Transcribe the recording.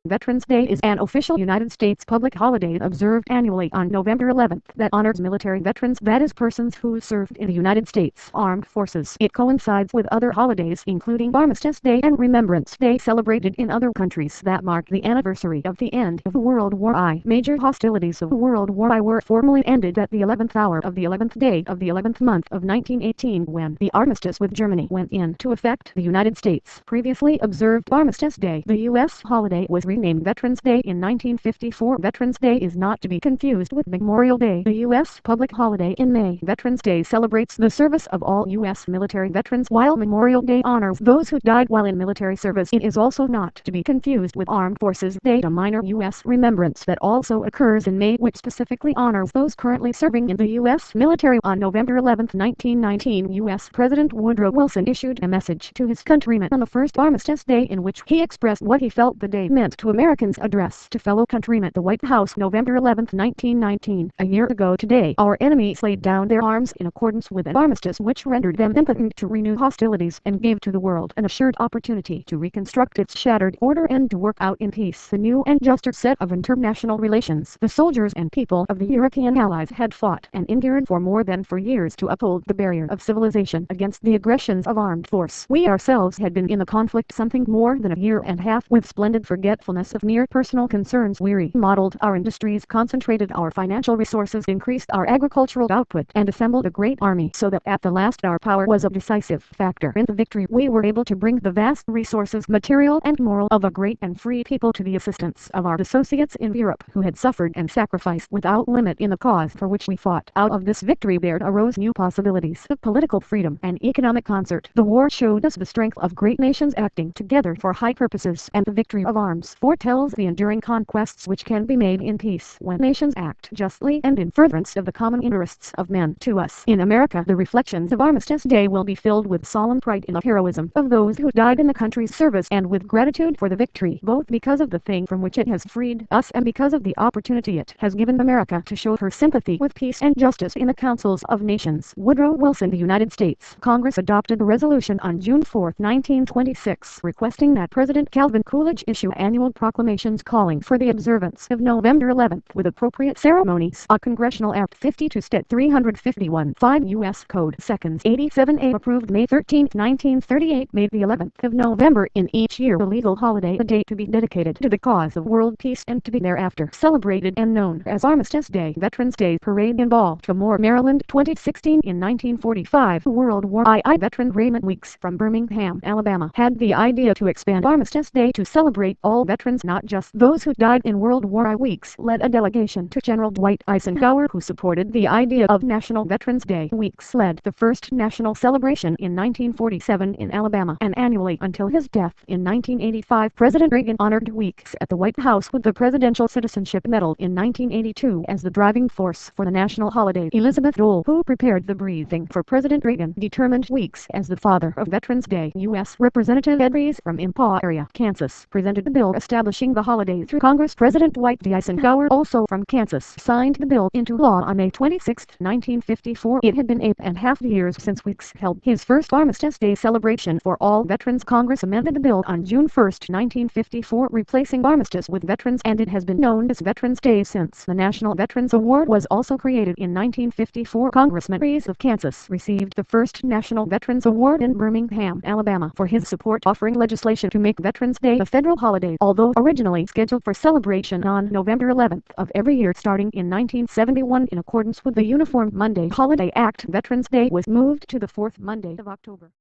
Veterans Day is an official United States public holiday observed annually on November 11th that honors military veterans, that is, persons who served in the United States Armed Forces. It coincides with other holidays including Armistice Day and Remembrance Day celebrated in other countries that mark the anniversary of the end of World War I. Major hostilities of World War I were formally ended at the 11th hour of the 11th day of the 11th month of 1918 when the armistice with Germany went into effect. The United States previously observed Armistice Day. The U.S. holiday was renamed Veterans Day in 1954. Veterans Day is not to be confused with Memorial Day, the U.S. public holiday in May. Veterans Day celebrates the service of all U.S. military veterans, while Memorial Day honors those who died while in military service. It is also not to be confused with Armed Forces Day, a minor U.S. remembrance that also occurs in May, which specifically honors those currently serving in the U.S. military. On November 11, 1919, U.S. President Woodrow Wilson issued a message to his countrymen on the first Armistice Day in which he expressed what he felt the day meant to Americans. Address to fellow countrymen, the White House, November 11, 1919. A year ago today, our enemies laid down their arms in accordance with an armistice which rendered them impotent to renew hostilities and gave to the world an assured opportunity to reconstruct its shattered order and to work out in peace the new and juster set of international relations. The soldiers and people of the European allies had fought and endured for more than 4 years to uphold the barrier of civilization against the aggressions of armed force. We ourselves had been in the conflict something more than a year and a half with splendid forgetfulness of mere personal concerns. We remodeled our industries, concentrated our financial resources, increased our agricultural output, and assembled a great army so that at the last our power was a decisive factor in the victory. We were able to bring the vast resources, material and moral, of a great and free people to the assistance of our associates in Europe who had suffered and sacrificed without limit in the cause for which we fought. Out of this victory there arose new possibilities of political freedom and economic concert. The war showed us the strength of great nations acting together for high purposes, and the victory of arms foretells the enduring conquests which can be made in peace when nations act justly and in furtherance of the common interests of men. To us in America, the reflections of Armistice Day will be filled with solemn pride in the heroism of those who died in the country's service, and with gratitude for the victory, both because of the thing from which it has freed us and because of the opportunity it has given America to show her sympathy with peace and justice in the councils of nations. Woodrow Wilson. The United States Congress adopted a resolution on June 4, 1926, requesting that President Calvin Coolidge issue annual proclamations calling for the observance of November 11th with appropriate ceremonies. A Congressional Act 52 Stat 351 5 U.S. Code Seconds 87A approved May 13, 1938 made the 11th of November in each year a legal holiday, a day to be dedicated to the cause of world peace and to be thereafter celebrated and known as Armistice Day. Veterans Day Parade in Baltimore, Maryland, 2016. In 1945, World War I veteran Raymond Weeks from Birmingham, Alabama, had the idea to expand Armistice Day to celebrate all veterans, not just those who died in World War I. Weeks led a delegation to General Dwight Eisenhower, who supported the idea of National Veterans Day. Weeks led the first national celebration in 1947 in Alabama, and annually until his death in 1985. President Reagan honored Weeks at the White House with the Presidential Citizenship Medal in 1982 as the driving force for the national holiday. Elizabeth Dole, who prepared the briefing for President Reagan, determined Weeks as the father of Veterans Day. U.S. Representative Ed Rees from Impaw area, Kansas, presented the bill establishing the holiday through Congress. President Dwight D. Eisenhower, also from Kansas, signed the bill into law on May 26, 1954. It had been 8.5 years since Weeks held his first Armistice Day celebration for all veterans. Congress amended the bill on June 1, 1954, replacing Armistice with Veterans, and it has been known as Veterans Day since. The National Veterans Award was also created in 1954. Congressman Rees of Kansas received the first National Veterans Award in Birmingham, Alabama, for his support offering legislation to make Veterans Day a federal holiday, although originally scheduled for celebration on November 11th of every year starting in 1971 in accordance with the Uniform Monday Holiday Act. Veterans Day was moved to the fourth Monday of October.